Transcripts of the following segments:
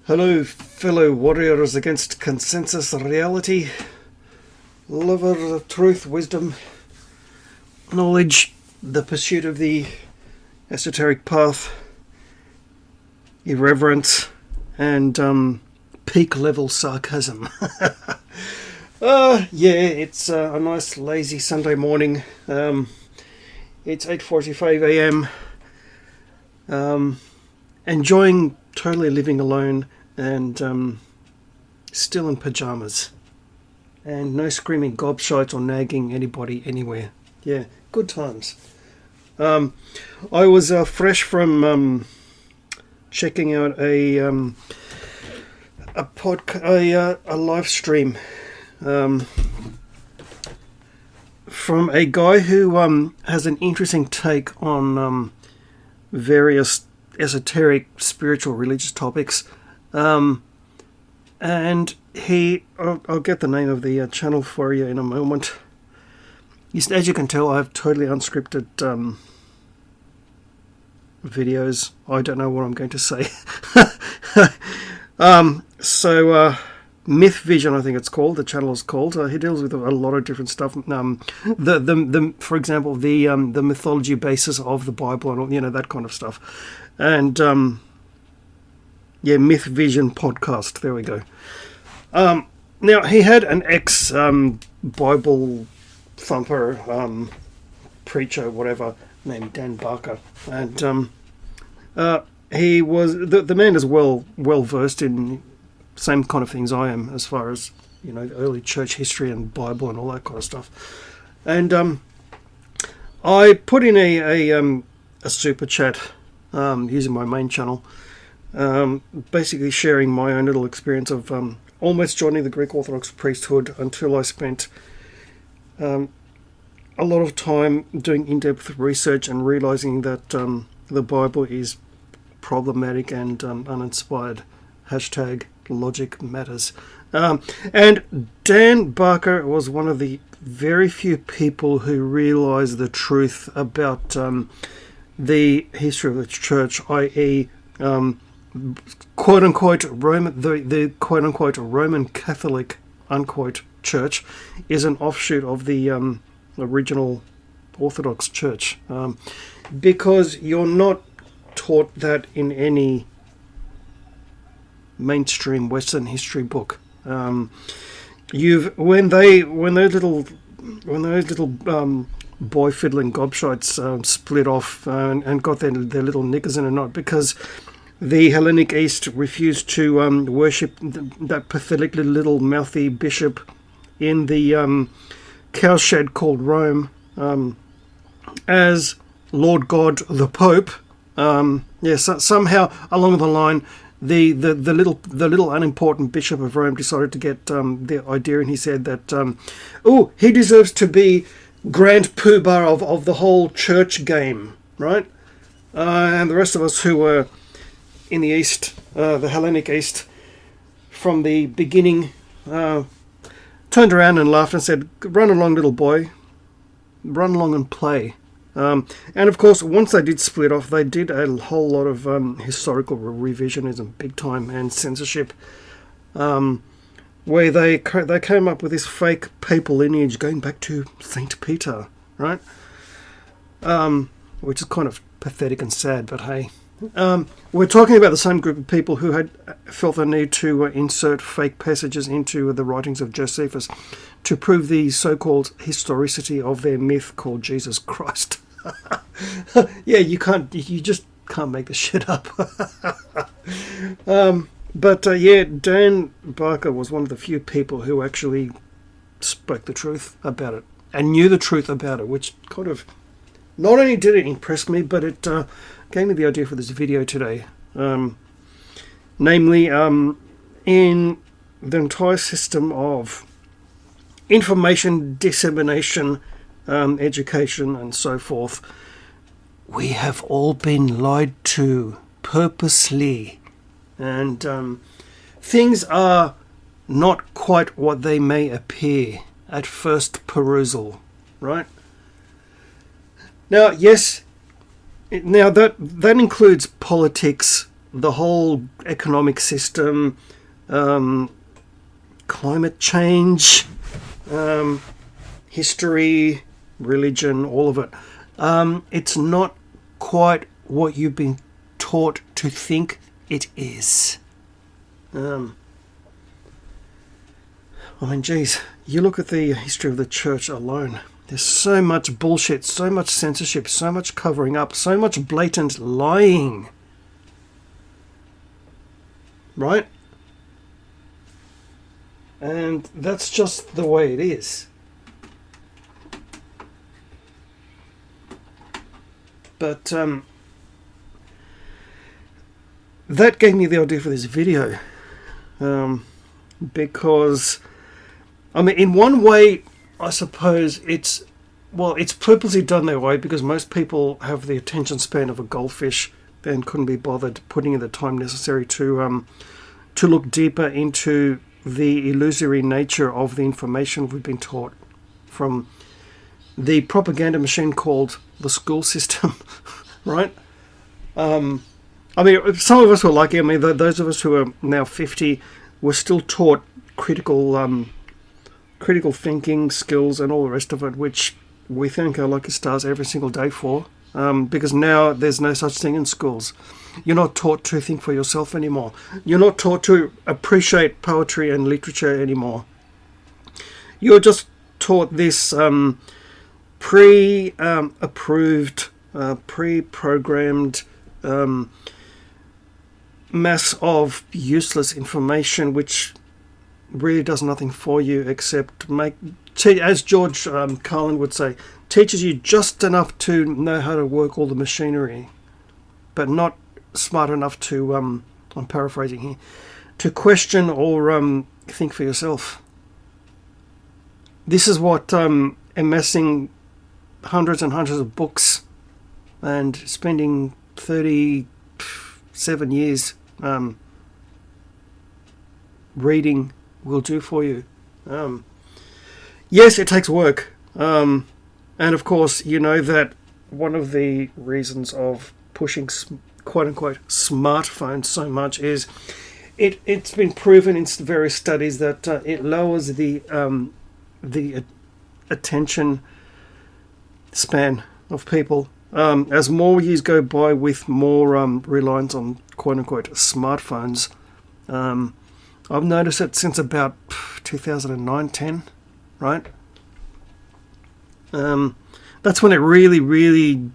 Hello, fellow warriors against consensus reality, lovers of truth, wisdom, knowledge, the pursuit of the esoteric path, irreverence, and peak level sarcasm. It's a nice lazy Sunday morning. It's 8:45 a.m. Enjoying totally living alone and still in pajamas, and no screaming gobshites or nagging anybody anywhere. Yeah, good times. I was fresh from checking out a live stream from a guy who has an interesting take on various esoteric, spiritual, religious topics. And I'll get the name of the channel for you in a moment. As you can tell, I have totally unscripted videos. I don't know what I'm going to say. Myth Vision, I think it's called. The channel is called. He deals with a lot of different stuff. For example, the mythology basis of the Bible and all, that kind of stuff. And Myth Vision podcast. There we go. Now he had an ex Bible thumper preacher, whatever, named Dan Barker, and he was the man is well versed in same kind of things I am, as far as early church history and Bible and all that kind of stuff. And I put in a super chat using my main channel, basically sharing my own little experience of almost joining the Greek Orthodox priesthood until I spent a lot of time doing in-depth research and realizing that the Bible is problematic and uninspired. #logic matters. And Dan Barker was one of the very few people who realized the truth about the history of the church, i.e., quote unquote Roman, the quote unquote Roman Catholic unquote Church is an offshoot of the original Orthodox Church, because you're not taught that in any mainstream Western history book. When those little boy fiddling gobshites split off and got their little knickers in a knot because the Hellenic East refused to worship that pathetic little mouthy bishop in the cowshed called Rome as Lord God the Pope. Somehow along the line, the little unimportant Bishop of Rome decided to get the idea, and he said that he deserves to be Grand Poobah of the whole church game, right? And the rest of us who were in the East, the Hellenic East, from the beginning, turned around and laughed and said, "Run along, little boy, run along and play." And of course, once they did split off, they did a whole lot of historical revisionism, big time, and censorship, where they came up with this fake papal lineage going back to Saint Peter, right? Which is kind of pathetic and sad, but hey. We're talking about the same group of people who had felt the need to insert fake passages into the writings of Josephus to prove the so-called historicity of their myth called Jesus Christ. You just can't make this shit up. Dan Barker was one of the few people who actually spoke the truth about it and knew the truth about it, which kind of not only did it impress me, but it gave me the idea for this video today. Namely, in the entire system of information dissemination, education, and so forth, we have all been lied to purposely, and things are not quite what they may appear at first perusal, right? Now, yes, that includes politics, the whole economic system, climate change, history, religion, all of it. It's not quite what you've been taught to think it is. Geez, you look at the history of the church alone. There's so much bullshit, so much censorship, so much covering up, so much blatant lying. Right? And that's just the way it is. But that gave me the idea for this video. Because, in one way, I suppose it's purposely done that way because most people have the attention span of a goldfish and couldn't be bothered putting in the time necessary to look deeper into the illusory nature of the information we've been taught from the propaganda machine called the school system, right? Some of us were lucky. Those of us who are now 50 were still taught critical thinking skills and all the rest of it, which we thank our lucky stars every single day for, because now there's no such thing in schools. You're not taught to think for yourself anymore. You're not taught to appreciate poetry and literature anymore. You're just taught this pre-approved, pre-programmed mass of useless information which really does nothing for you except as George Carlin would say, teaches you just enough to know how to work all the machinery, but not smart enough to, I'm paraphrasing here, to question or think for yourself. This is what amassing hundreds and hundreds of books and spending 37 years reading will do for you. Yes, it takes work. And of course, you know that one of the reasons of pushing quote-unquote smartphones so much is it's been proven in various studies that it lowers the attention span of people. As more years go by with more reliance on quote-unquote smartphones, I've noticed it since about 2009-10, right? That's when it really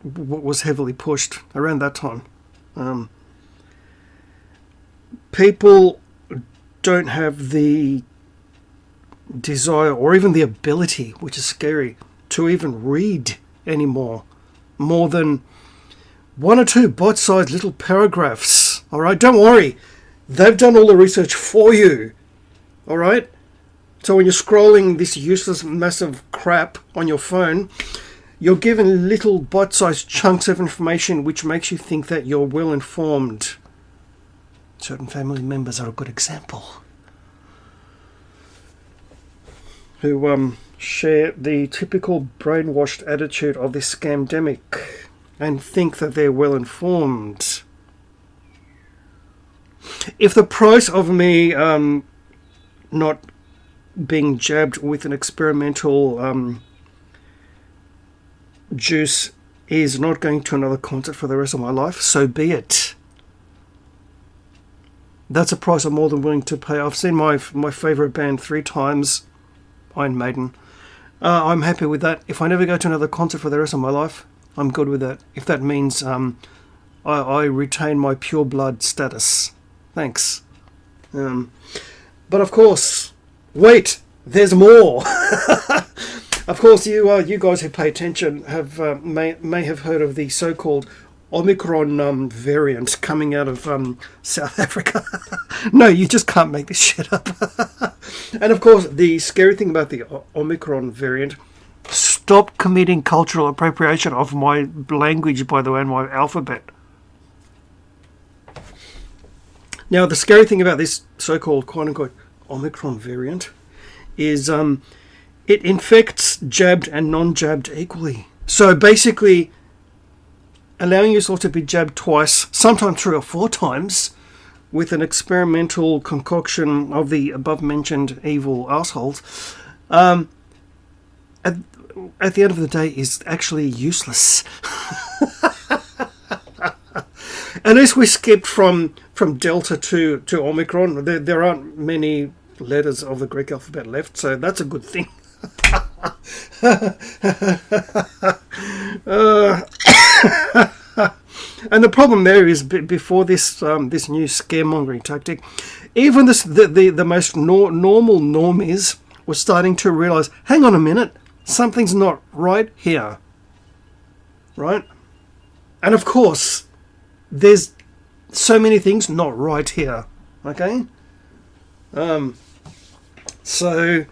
was heavily pushed, around that time. People don't have the desire or even the ability, which is scary, to even read anymore. More than one or two bite-sized little paragraphs. All right, don't worry. They've done all the research for you. All right? So when you're scrolling this useless, massive crap on your phone, you're given little bite-sized chunks of information which makes you think that you're well-informed. Certain family members are a good example. Who share the typical brainwashed attitude of this scamdemic and think that they're well-informed. If the price of me not being jabbed with an experimental juice is not going to another concert for the rest of my life, so be it. That's a price I'm more than willing to pay. I've seen my favourite band 3 times, Iron Maiden. I'm happy with that. If I never go to another concert for the rest of my life, I'm good with that. If that means I retain my pure blood status. Thanks. But of course, wait, there's more. Of course, you guys who pay attention have may have heard of the so-called Omicron variant coming out of South Africa. No, you just can't make this shit up. And of course, the scary thing about the Omicron variant, stop committing cultural appropriation of my language, by the way, and my alphabet. Now, the scary thing about this so-called quote-unquote Omicron variant is it infects jabbed and non-jabbed equally. So basically, allowing yourself to be jabbed twice, sometimes 3 or 4 times, with an experimental concoction of the above-mentioned evil assholes, at the end of the day is actually useless. At least we skipped from Delta to Omicron. There aren't many letters of the Greek alphabet left, so that's a good thing. And the problem there is, before this this new scaremongering tactic, even the most normal normies were starting to realise, hang on a minute, something's not right here. Right? And of course, there's so many things not right here. Okay? So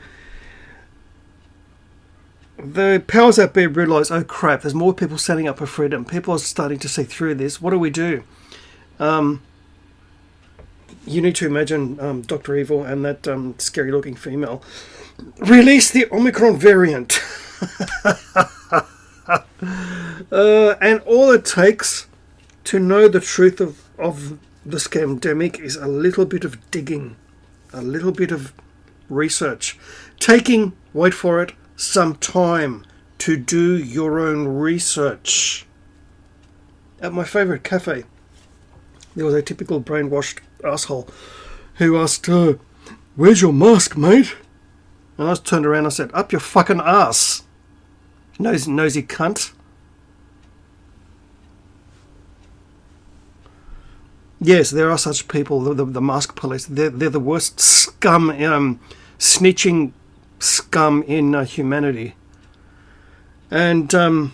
the powers that be realise, oh crap, there's more people standing up for freedom. People are starting to see through this. What do we do? You need to imagine Dr. Evil and that scary looking female release the Omicron variant. And all it takes to know the truth of the scamdemic is a little bit of digging, a little bit of research, taking, wait for it, some time to do your own research. At my favourite cafe, there was a typical brainwashed asshole who asked, where's your mask, mate? And I turned around and I said, up your fucking ass, nosy cunt. Yes, there are such people, the mask police. They're the worst scum, snitching scum in humanity. And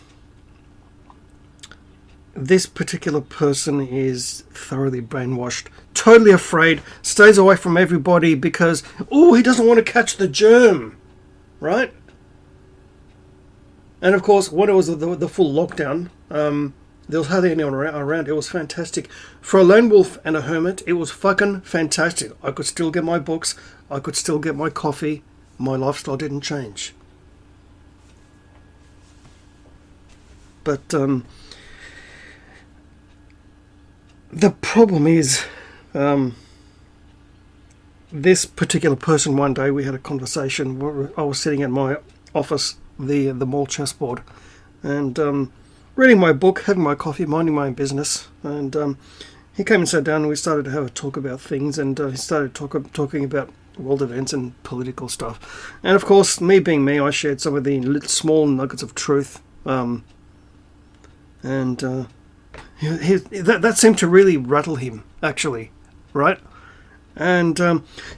this particular person is thoroughly brainwashed, totally afraid, stays away from everybody because, he doesn't want to catch the germ, right? And of course, when it was the full lockdown, there was hardly anyone around. It was fantastic. For a lone wolf and a hermit, it was fucking fantastic. I could still get my books. I could still get my coffee. My lifestyle didn't change. But the problem is, this particular person, one day we had a conversation where I was sitting at my office, the mall chessboard, and reading my book, having my coffee, minding my own business, and he came and sat down and we started to have a talk about things, and he started talking about world events and political stuff. And of course, me being me, I shared some of the little small nuggets of truth, and that seemed to really rattle him, actually, right? And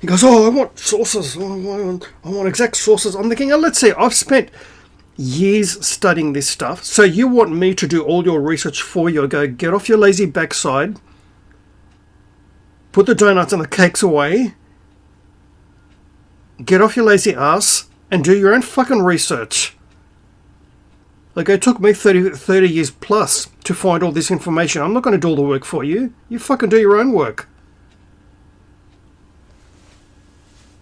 he goes, I want sources, I want exact sources. I'm thinking, let's see, I've spent years studying this stuff, so you want me to do all your research for you? Go, get off your lazy backside, put the donuts and the cakes away, get off your lazy ass and do your own fucking research. Like, it took me 30 years plus to find all this information. I'm not going to do all the work for you. You fucking do your own work.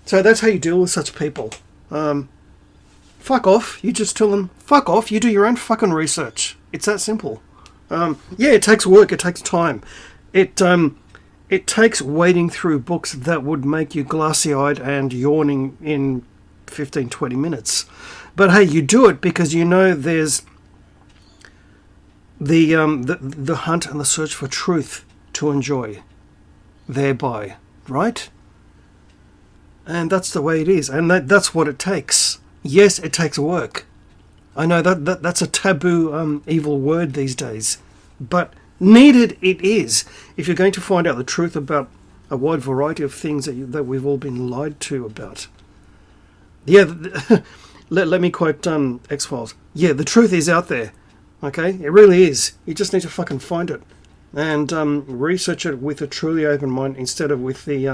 So that's how you deal with such people. Fuck off. You just tell them, fuck off, you do your own fucking research. It's that simple. Yeah, it takes work, it takes time. It takes wading through books that would make you glassy-eyed and yawning in 15-20 minutes. But hey, you do it because you know there's the hunt and the search for truth to enjoy thereby, right? And that's the way it is, and that's what it takes. Yes, it takes work. I know that's a taboo evil word these days, but needed it is if you're going to find out the truth about a wide variety of things that we've all been lied to about. Yeah, let me quote X-Files. Yeah, the truth is out there. Okay, it really is. You just need to fucking find it and research it with a truly open mind instead of with the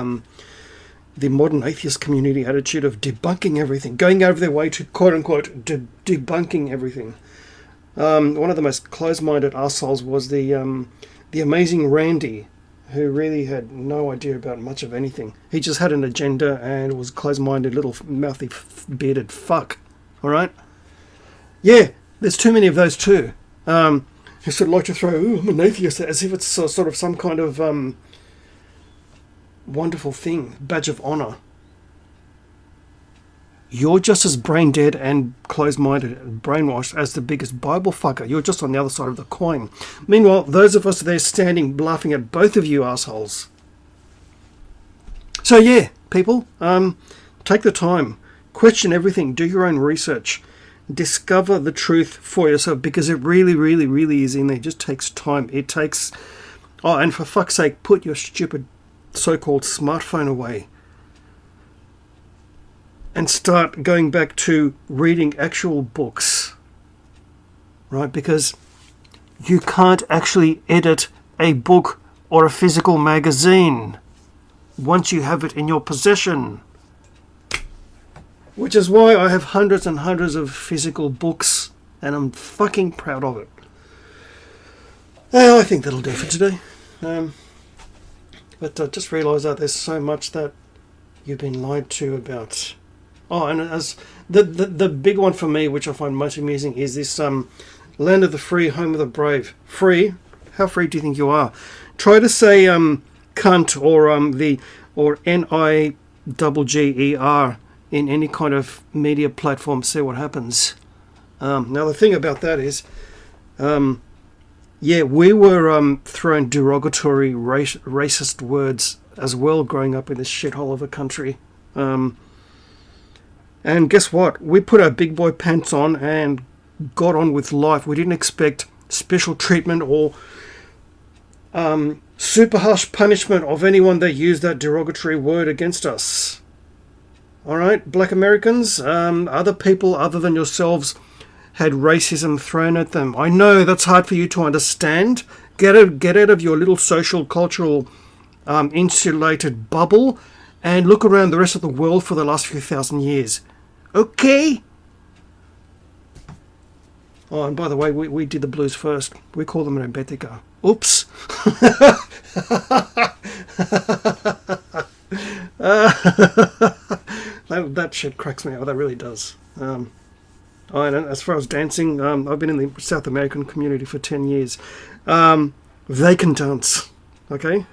modern atheist community attitude of debunking everything, going out of their way to quote-unquote debunking everything. One of the most closed-minded assholes was the amazing Randy, who really had no idea about much of anything. He just had an agenda and was closed-minded little mouthy bearded fuck. All right? Yeah, there's too many of those too. You sort of like to throw, "Ooh, I'm an atheist," as if it's sort of some kind of wonderful thing, badge of honor. You're just as brain dead and closed-minded and brainwashed as the biggest Bible fucker. You're just on the other side of the coin. Meanwhile, those of us there standing laughing at both of you assholes. So yeah, people, take the time, question everything, do your own research, discover the truth for yourself, because it really, really, really is in there. It just takes time. It takes... Oh, and for fuck's sake, put your stupid so-called smartphone away and start going back to reading actual books, right? Because you can't actually edit a book or a physical magazine once you have it in your possession. Which is why I have hundreds and hundreds of physical books, and I'm fucking proud of it. I think that'll do for today. But I just realised that there's so much that you've been lied to about. Oh, and as the big one for me, which I find most amusing, is this land of the free, home of the brave. Free? How free do you think you are? Try to say cunt or NIGGER in any kind of media platform. See what happens. Now the thing about that is, yeah, we were thrown derogatory racist words as well growing up in this shithole of a country. And guess what? We put our big boy pants on and got on with life. We didn't expect special treatment or super harsh punishment of anyone that used that derogatory word against us. Alright, black Americans, other people other than yourselves had racism thrown at them. I know that's hard for you to understand. Get out of your little social, cultural, insulated bubble and look around the rest of the world for the last few thousand years. Okay? Oh, and by the way, we did the blues first. We call them Rebetiko. Oops. That shit cracks me up. That really does. And as far as dancing, I've been in the South American community for 10 years. They can dance. Okay?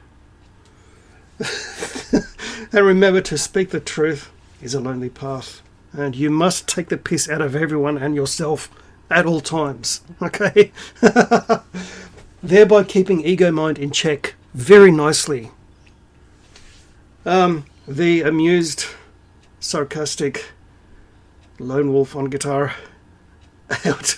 And remember, to speak the truth is a lonely path. And you must take the piss out of everyone and yourself at all times. Okay? Thereby keeping ego mind in check very nicely. The amused, sarcastic lone wolf on guitar out.